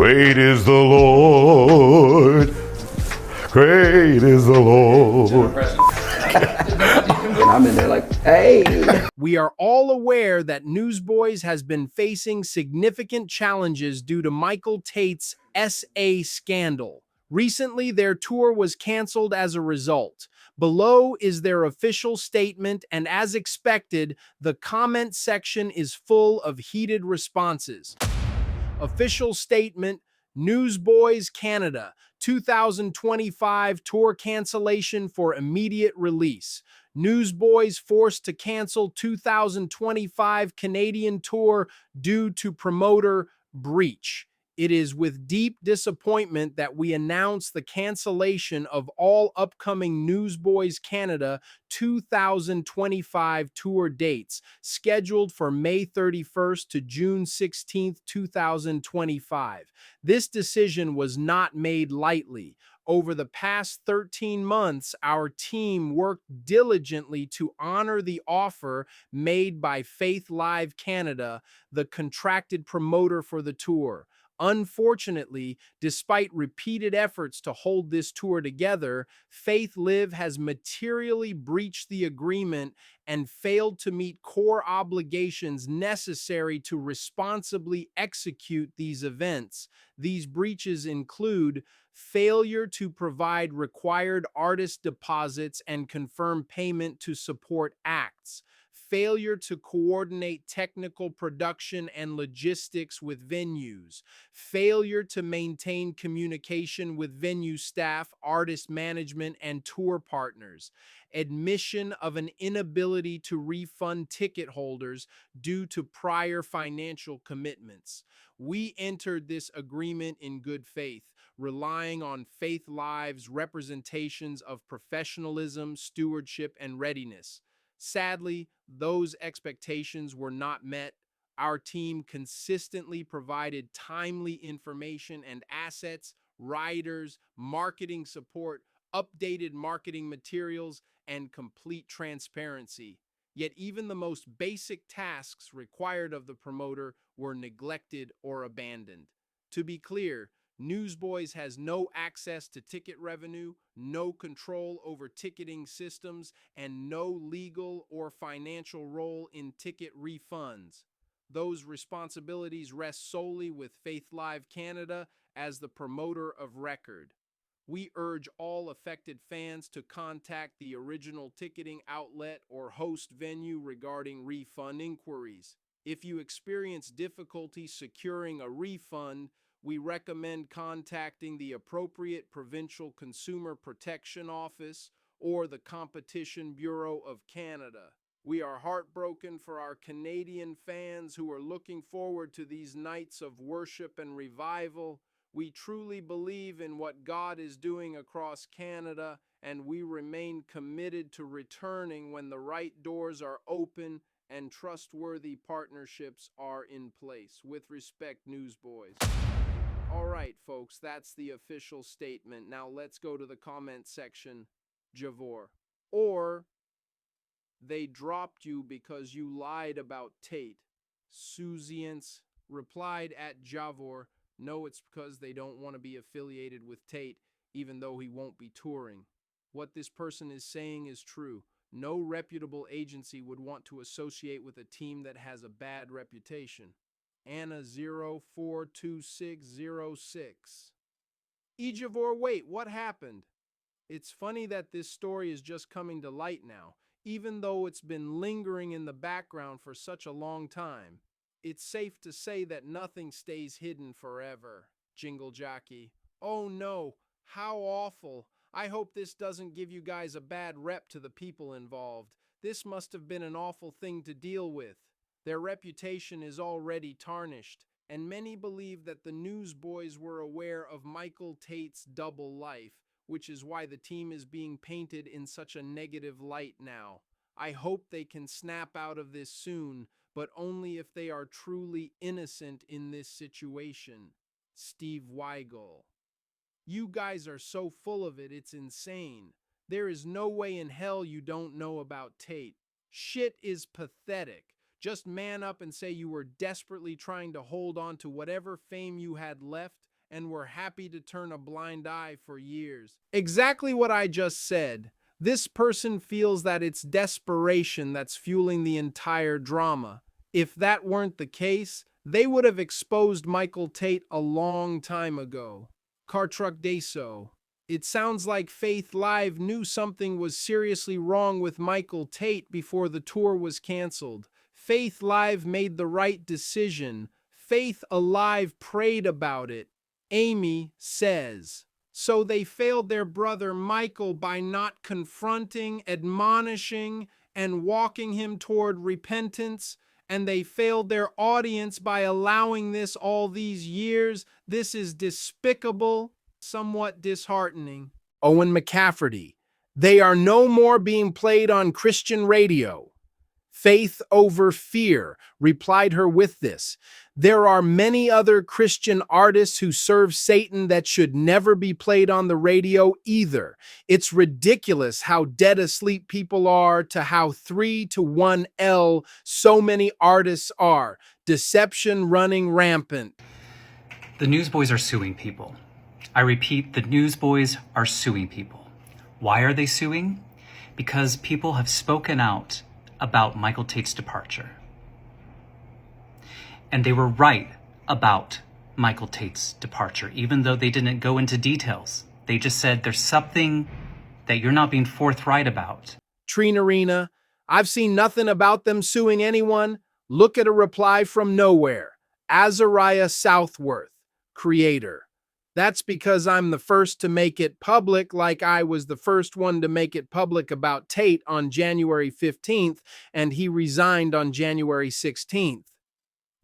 Great is the Lord. Great is the Lord. And I'm in there like, hey. We are all aware that Newsboys has been facing significant challenges due to Michael Tait's SA scandal. Recently, their tour was canceled as a result. Below is their official statement, and as expected, the comment section is full of heated responses. Official statement: Newsboys Canada 2025 tour cancellation for immediate release. Newsboys forced to cancel 2025 Canadian tour due to promoter breach. It is with deep disappointment that we announce the cancellation of all upcoming Newsboys Canada 2025 tour dates, scheduled for May 31st to June 16th, 2025. This decision was not made lightly. Over the past 13 months, our team worked diligently to honor the offer made by Faith Live Canada, the contracted promoter for the tour. Unfortunately, despite repeated efforts to hold this tour together, Faith Live has materially breached the agreement and failed to meet core obligations necessary to responsibly execute these events. These breaches include failure to provide required artist deposits and confirm payment to support acts, failure to coordinate technical production and logistics with venues, failure to maintain communication with venue staff, artist management, and tour partners, admission of an inability to refund ticket holders due to prior financial commitments. We entered this agreement in good faith, relying on Faith Live's representations of professionalism, stewardship, and readiness. Sadly, those expectations were not met. Our team consistently provided timely information and assets, riders, marketing support, updated marketing materials, and complete transparency. Yet even the most basic tasks required of the promoter were neglected or abandoned. To be clear, Newsboys has no access to ticket revenue, no control over ticketing systems, and no legal or financial role in ticket refunds. Those responsibilities rest solely with Faith Live Canada as the promoter of record. We urge all affected fans to contact the original ticketing outlet or host venue regarding refund inquiries. If you experience difficulty securing a refund, we recommend contacting the appropriate provincial consumer protection office or the Competition Bureau of Canada. We are heartbroken for our Canadian fans who are looking forward to these nights of worship and revival. We truly believe in what God is doing across Canada, and we remain committed to returning when the right doors are open and trustworthy partnerships are in place. With respect, Newsboys. All right, folks, that's the official statement. Now let's go to the comment section. Javor. Or they dropped you because you lied about Tait. Suziance replied at Javor, no, it's because they don't want to be affiliated with Tait, even though he won't be touring. What this person is saying is true. No reputable agency would want to associate with a team that has a bad reputation. Anna 042606. Ejavor, wait, what happened? It's funny that this story is just coming to light now, even though it's been lingering in the background for such a long time. It's safe to say that nothing stays hidden forever. Jingle Jockey. Oh no, how awful. I hope this doesn't give you guys a bad rep to the people involved. This must have been an awful thing to deal with. Their reputation is already tarnished, and many believe that the Newsboys were aware of Michael Tait's double life, which is why the team is being painted in such a negative light now. I hope they can snap out of this soon, but only if they are truly innocent in this situation. Steve Weigel. You guys are so full of it, it's insane. There is no way in hell you don't know about Tait. Shit is pathetic. Just man up and say you were desperately trying to hold on to whatever fame you had left and were happy to turn a blind eye for years. Exactly what I just said. This person feels that it's desperation that's fueling the entire drama. If that weren't the case, they would have exposed Michael Tait a long time ago. Car Truck Deso. It sounds like Faith Live knew something was seriously wrong with Michael Tait before the tour was canceled. Faith Live made the right decision. Faith Alive prayed about it. Amy says. So they failed their brother Michael by not confronting, admonishing, and walking him toward repentance. And they failed their audience by allowing this all these years. This is despicable, somewhat disheartening. Owen McCafferty. They are no more being played on Christian radio. Faith over fear replied her with this. There are many other Christian artists who serve Satan that should never be played on the radio either. It's ridiculous how dead asleep people are to how 3 to 1L so many artists are. Deception running rampant. The Newsboys are suing people. I repeat, the Newsboys are suing people. Why are they suing? Because people have spoken out about Michael Tait's departure. And they were right about Michael Tait's departure, even though they didn't go into details. They just said there's something that you're not being forthright about. Trina, I've seen nothing about them suing anyone. Look at a reply from nowhere. Azariah Southworth, creator. That's because I'm the first to make it public, like I was the first one to make it public about Tait on January 15th, and he resigned on January 16th.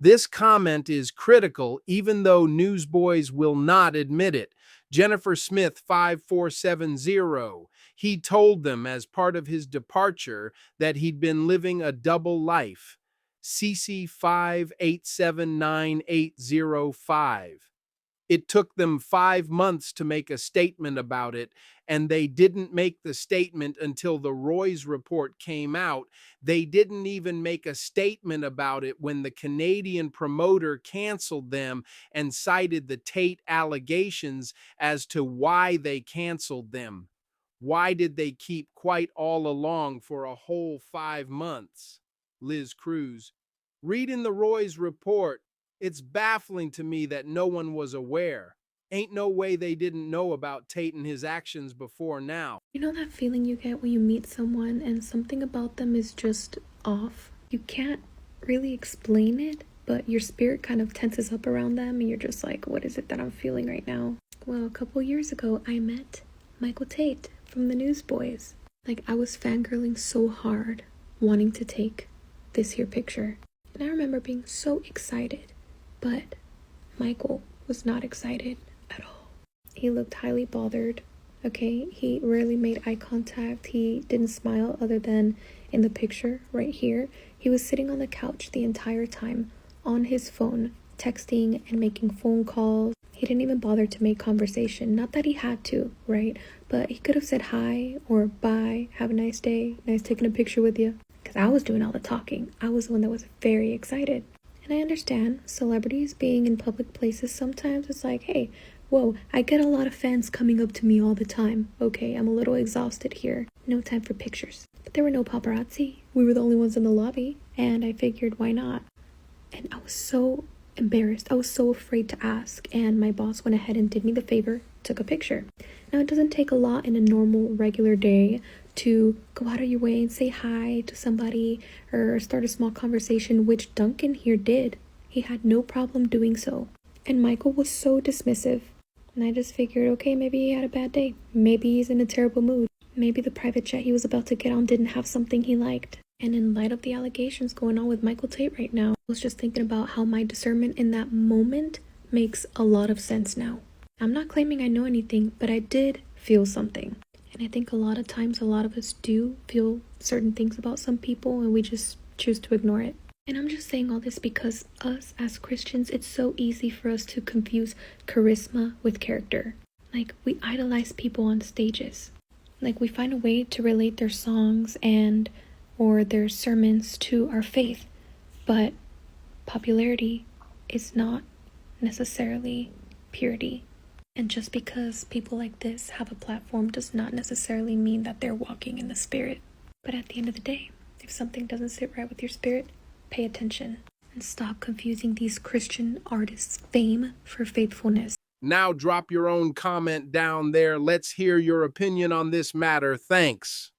This comment is critical, even though Newsboys will not admit it. Jennifer Smith 5470. He told them as part of his departure that he'd been living a double life. CC 5879805. It took them 5 months to make a statement about it, and they didn't make the statement until the Roy's report came out. They didn't even make a statement about it when the Canadian promoter canceled them and cited the Tait allegations as to why they canceled them. Why did they keep quiet all along for a whole 5 months? Liz Cruz. Reading the Roy's report, it's baffling to me that no one was aware. Ain't no way they didn't know about Tait and his actions before now. You know that feeling you get when you meet someone and something about them is just off? You can't really explain it, but your spirit kind of tenses up around them and you're just like, what is it that I'm feeling right now? Well, a couple years ago, I met Michael Tait from the Newsboys. Like, I was fangirling so hard, wanting to take this here picture. And I remember being so excited. But Michael was not excited at all. He looked highly bothered, okay? He rarely made eye contact. He didn't smile other than in the picture right here. He was sitting on the couch the entire time on his phone, texting and making phone calls. He didn't even bother to make conversation. Not that he had to, right? But he could have said hi or bye, have a nice day, nice taking a picture with you. Because I was doing all the talking. I was the one that was very excited. And I understand celebrities being in public places, sometimes it's like, hey, whoa, I get a lot of fans coming up to me all the time. Okay, I'm a little exhausted here. No time for pictures. But there were no paparazzi. We were the only ones in the lobby. And I figured, why not? And I was so embarrassed. I was so afraid to ask. And my boss went ahead and did me the favor, took a picture. Now, it doesn't take a lot in a normal, regular day to go out of your way and say hi to somebody or start a small conversation, which Duncan here did. He had no problem doing so. And Michael was so dismissive. And I just figured, okay, maybe he had a bad day. Maybe he's in a terrible mood. Maybe the private jet he was about to get on didn't have something he liked. And in light of the allegations going on with Michael Tait right now, I was just thinking about how my discernment in that moment makes a lot of sense now. I'm not claiming I know anything, but I did feel something. And I think a lot of times, a lot of us do feel certain things about some people and we just choose to ignore it. And I'm just saying all this because us as Christians, it's so easy for us to confuse charisma with character. Like, we idolize people on stages. Like, we find a way to relate their songs or their sermons to our faith. But popularity is not necessarily purity. And just because people like this have a platform does not necessarily mean that they're walking in the spirit. But at the end of the day, if something doesn't sit right with your spirit, pay attention and stop confusing these Christian artists' fame for faithfulness. Now drop your own comment down there. Let's hear your opinion on this matter. Thanks.